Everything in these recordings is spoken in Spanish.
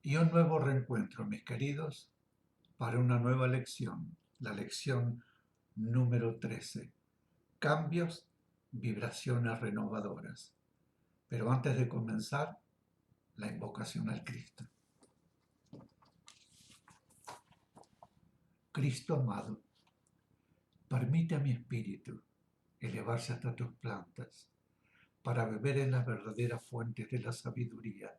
Y un nuevo reencuentro, mis queridos, para una nueva lección, la lección número 13. Cambios, vibraciones renovadoras. Pero antes de comenzar, la invocación al Cristo. Cristo amado, permite a mi espíritu elevarse hasta tus plantas para beber en las verdaderas fuentes de la sabiduría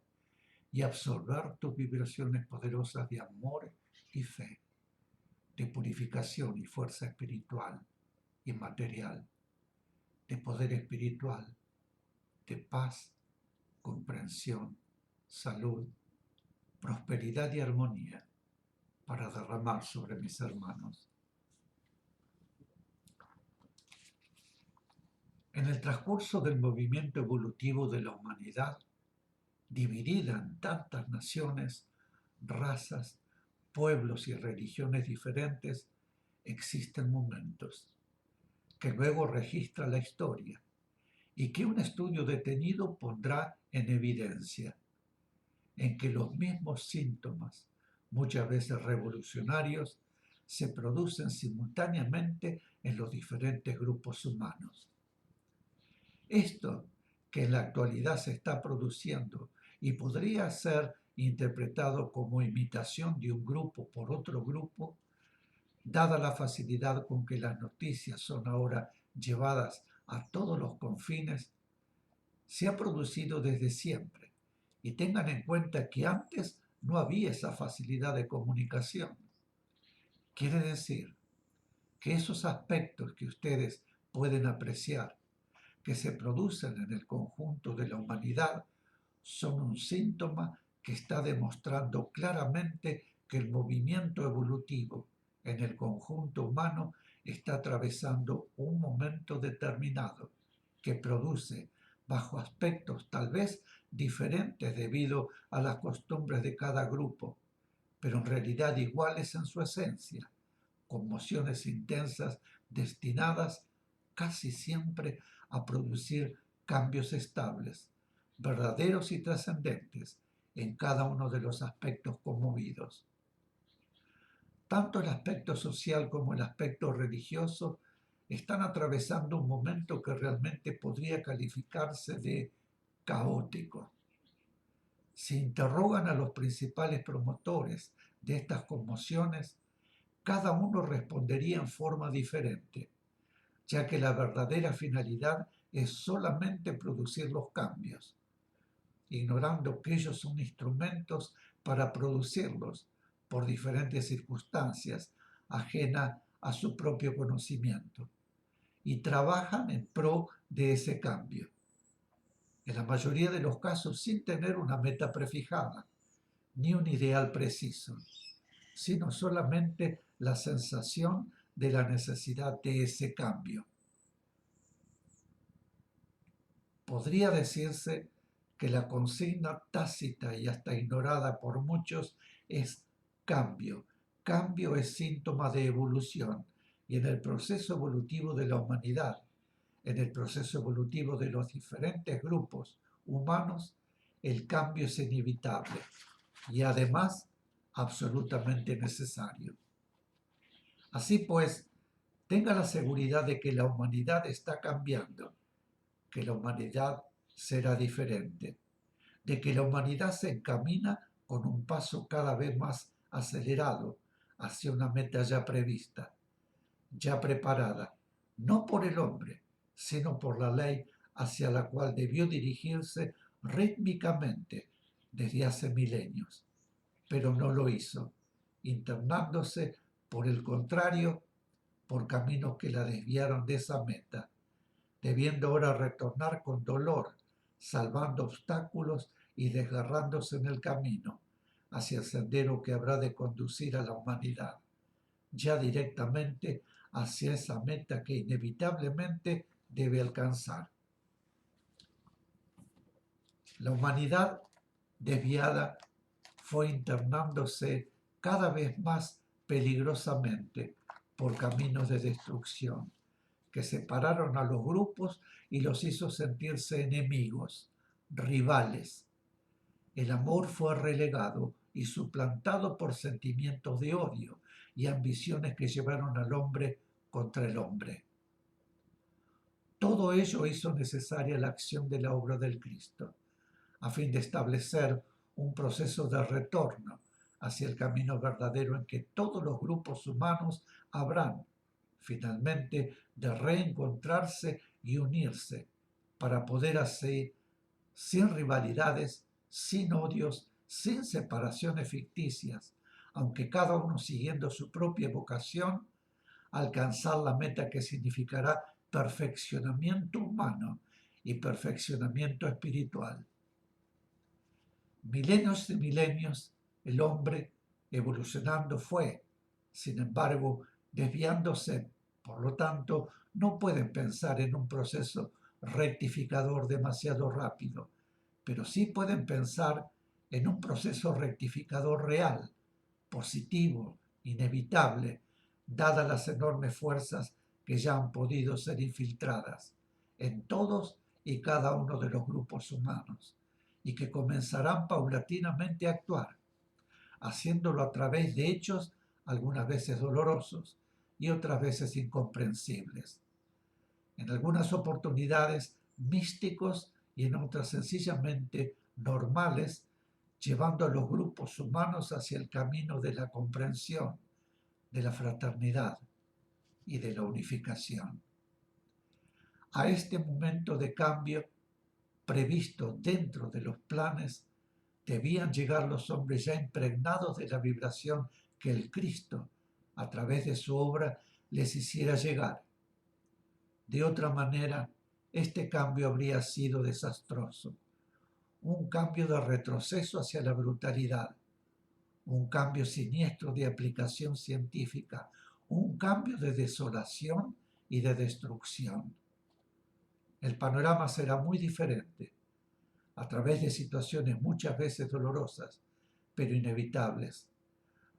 y absorber tus vibraciones poderosas de amor y fe, de purificación y fuerza espiritual y material, de poder espiritual, de paz, comprensión, salud, prosperidad y armonía para derramar sobre mis hermanos. En el transcurso del movimiento evolutivo de la humanidad, dividida en tantas naciones, razas, pueblos y religiones diferentes, existen momentos que luego registra la historia y que un estudio detenido pondrá en evidencia, en que los mismos síntomas, muchas veces revolucionarios, se producen simultáneamente en los diferentes grupos humanos. Esto que en la actualidad se está produciendo y podría ser interpretado como imitación de un grupo por otro grupo, dada la facilidad con que las noticias son ahora llevadas a todos los confines, se ha producido desde siempre. Y tengan en cuenta que antes no había esa facilidad de comunicación. Quiere decir que esos aspectos que ustedes pueden apreciar, que se producen en el conjunto de la humanidad, son un síntoma que está demostrando claramente que el movimiento evolutivo en el conjunto humano está atravesando un momento determinado que produce, bajo aspectos tal vez diferentes debido a las costumbres de cada grupo, pero en realidad iguales en su esencia, conmociones intensas destinadas casi siempre a producir cambios estables, verdaderos y trascendentes en cada uno de los aspectos conmovidos. Tanto el aspecto social como el aspecto religioso están atravesando un momento que realmente podría calificarse de caótico. Si interrogan a los principales promotores de estas conmociones, cada uno respondería en forma diferente, ya que la verdadera finalidad es solamente producir los cambios, ignorando que ellos son instrumentos para producirlos por diferentes circunstancias ajenas a su propio conocimiento, y trabajan en pro de ese cambio, en la mayoría de los casos sin tener una meta prefijada, ni un ideal preciso, sino solamente la sensación de la necesidad de ese cambio. Podría decirse que la consigna tácita y hasta ignorada por muchos es cambio. Cambio es síntoma de evolución y en el proceso evolutivo de la humanidad, en el proceso evolutivo de los diferentes grupos humanos, el cambio es inevitable y además absolutamente necesario. Así pues, tenga la seguridad de que la humanidad está cambiando, que la humanidad será diferente, de que la humanidad se encamina con un paso cada vez más acelerado hacia una meta ya prevista, ya preparada, no por el hombre, sino por la ley hacia la cual debió dirigirse rítmicamente desde hace milenios, pero no lo hizo, internándose, por el contrario, por caminos que la desviaron de esa meta, debiendo ahora retornar con dolor, salvando obstáculos y desgarrándose en el camino hacia el sendero que habrá de conducir a la humanidad, ya directamente hacia esa meta que inevitablemente debe alcanzar. La humanidad desviada fue internándose cada vez más peligrosamente por caminos de destrucción, que separaron a los grupos y los hizo sentirse enemigos, rivales. El amor fue relegado y suplantado por sentimientos de odio y ambiciones que llevaron al hombre contra el hombre. Todo ello hizo necesaria la acción de la obra del Cristo, a fin de establecer un proceso de retorno hacia el camino verdadero en que todos los grupos humanos habrán, finalmente, de reencontrarse y unirse para poder así, sin rivalidades, sin odios, sin separaciones ficticias, aunque cada uno siguiendo su propia vocación, alcanzar la meta que significará perfeccionamiento humano y perfeccionamiento espiritual. Milenios y milenios el hombre evolucionando fue, sin embargo, desviándose. Por lo tanto, no pueden pensar en un proceso rectificador demasiado rápido, pero sí pueden pensar en un proceso rectificador real, positivo, inevitable, dadas las enormes fuerzas que ya han podido ser infiltradas en todos y cada uno de los grupos humanos, y que comenzarán paulatinamente a actuar, haciéndolo a través de hechos algunas veces dolorosos y otras veces incomprensibles. En algunas oportunidades místicos y en otras sencillamente normales, llevando a los grupos humanos hacia el camino de la comprensión, de la fraternidad y de la unificación. A este momento de cambio previsto dentro de los planes, debían llegar los hombres ya impregnados de la vibración que el Cristo, a través de su obra, les hiciera llegar. De otra manera, este cambio habría sido desastroso. Un cambio de retroceso hacia la brutalidad, un cambio siniestro de aplicación científica, un cambio de desolación y de destrucción. El panorama será muy diferente, a través de situaciones muchas veces dolorosas, pero inevitables.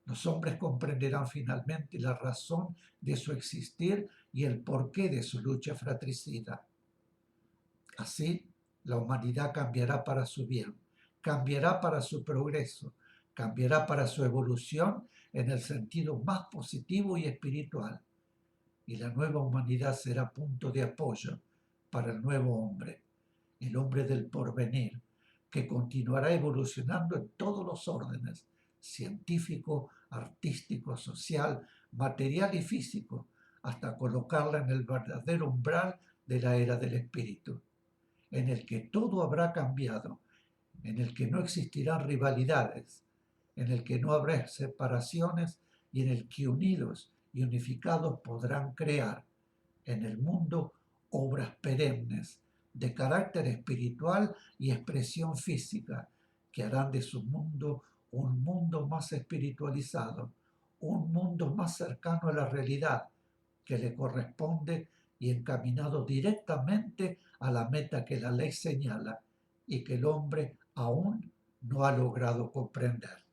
Los hombres comprenderán finalmente la razón de su existir y el porqué de su lucha fratricida. Así, la humanidad cambiará para su bien, cambiará para su progreso, cambiará para su evolución en el sentido más positivo y espiritual. Y la nueva humanidad será punto de apoyo para el nuevo hombre, el hombre del porvenir, que continuará evolucionando en todos los órdenes, científico, artístico, social, material y físico, hasta colocarla en el verdadero umbral de la era del espíritu, en el que todo habrá cambiado, en el que no existirán rivalidades, en el que no habrá separaciones y en el que unidos y unificados podrán crear en el mundo obras perennes de carácter espiritual y expresión física que harán de su mundo un mundo más espiritualizado, un mundo más cercano a la realidad que le corresponde y encaminado directamente a la meta que la ley señala y que el hombre aún no ha logrado comprender.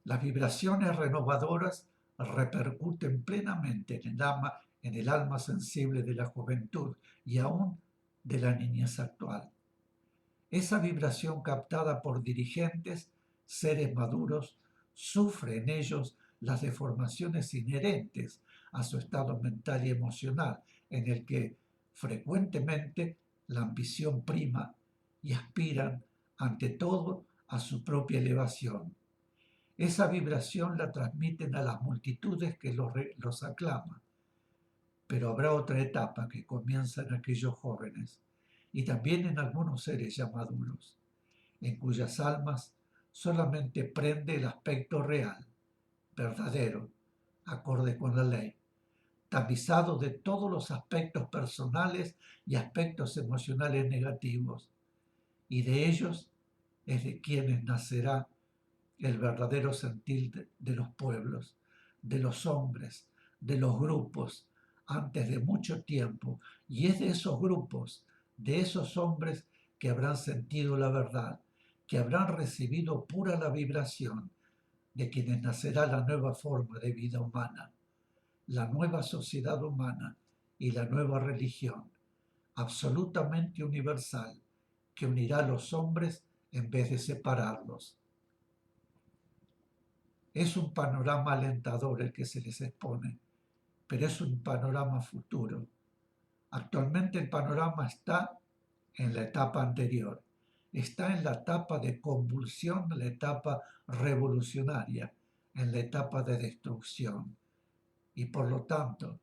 Las vibraciones renovadoras repercuten plenamente en el alma sensible de la juventud y aún de la niñez actual. Esa vibración captada por dirigentes, seres maduros, sufre en ellos las deformaciones inherentes a su estado mental y emocional, en el que frecuentemente la ambición prima y aspiran ante todo a su propia elevación. Esa vibración la transmiten a las multitudes que los aclaman. Pero habrá otra etapa que comienza en aquellos jóvenes y también en algunos seres ya maduros, en cuyas almas solamente prende el aspecto real, verdadero, acorde con la ley, tamizado de todos los aspectos personales y aspectos emocionales negativos, y de ellos es de quienes nacerá el verdadero sentir de los pueblos, de los hombres, de los grupos, antes de mucho tiempo. Y es de esos grupos, de esos hombres que habrán sentido la verdad, que habrán recibido pura la vibración, de quienes nacerá la nueva forma de vida humana, la nueva sociedad humana y la nueva religión, absolutamente universal, que unirá a los hombres en vez de separarlos. Es un panorama alentador el que se les expone, pero es un panorama futuro. Actualmente el panorama está en la etapa anterior, está en la etapa de convulsión, en la etapa revolucionaria, en la etapa de destrucción. Y por lo tanto,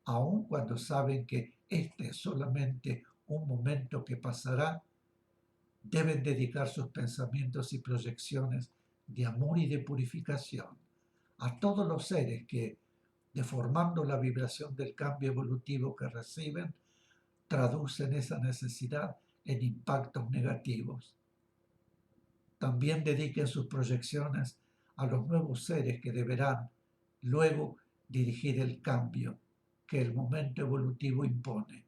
aun cuando saben que este es solamente un momento que pasará, deben dedicar sus pensamientos y proyecciones de amor y de purificación a todos los seres que, deformando la vibración del cambio evolutivo que reciben, traducen esa necesidad en impactos negativos. También dediquen sus proyecciones a los nuevos seres que deberán luego dirigir el cambio que el momento evolutivo impone,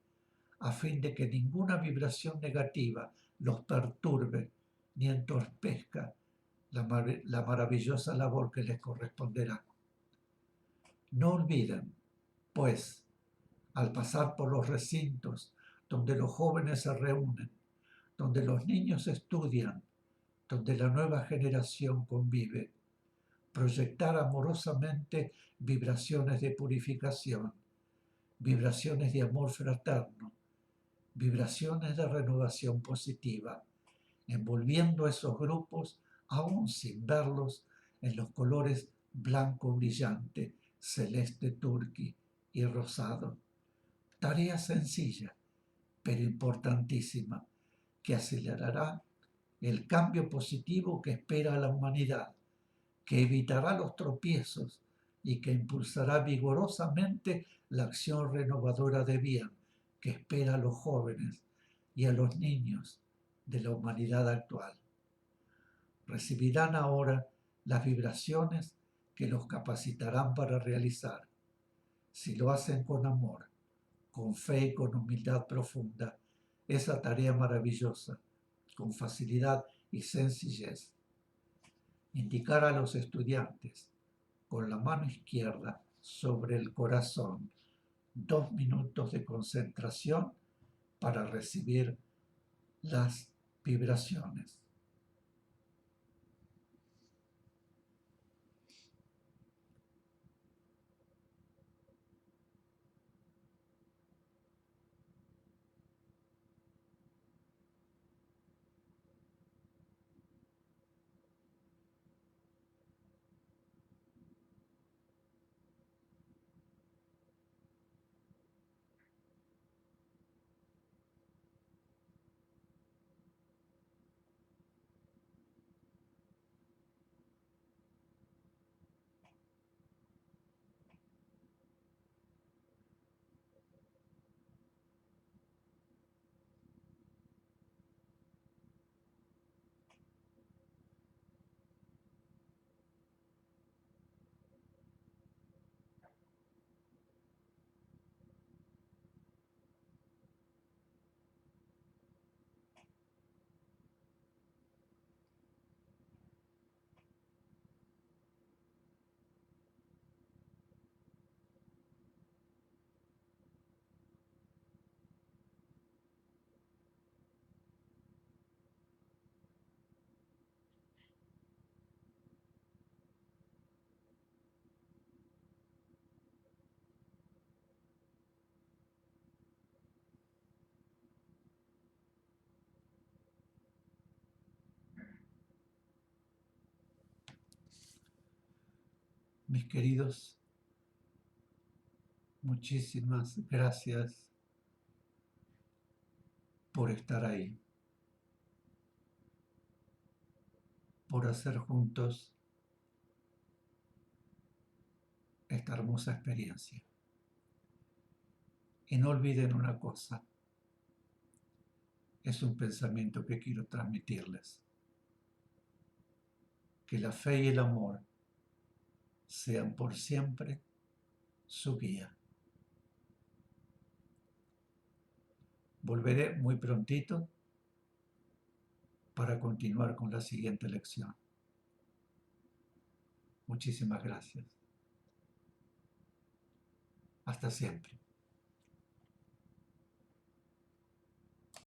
a fin de que ninguna vibración negativa los perturbe ni entorpezca la maravillosa labor que les corresponderá. No olviden, pues, al pasar por los recintos donde los jóvenes se reúnen, donde los niños estudian, donde la nueva generación convive, proyectar amorosamente vibraciones de purificación, vibraciones de amor fraterno, vibraciones de renovación positiva, envolviendo a esos grupos aún sin verlos en los colores blanco brillante, celeste turqui y rosado. Tarea sencilla, pero importantísima, que acelerará el cambio positivo que espera a la humanidad, que evitará los tropiezos y que impulsará vigorosamente la acción renovadora de bien que espera a los jóvenes y a los niños de la humanidad actual. Recibirán ahora las vibraciones que los capacitarán para realizar, si lo hacen con amor, con fe y con humildad profunda, esa tarea maravillosa, con facilidad y sencillez. Indicar a los estudiantes con la mano izquierda sobre el corazón 2 minutos de concentración para recibir las vibraciones. Mis queridos, muchísimas gracias por estar ahí, por hacer juntos esta hermosa experiencia. Y no olviden una cosa, es un pensamiento que quiero transmitirles, que la fe y el amor sean por siempre su guía. Volveré muy prontito para continuar con la siguiente lección. Muchísimas gracias. Hasta siempre.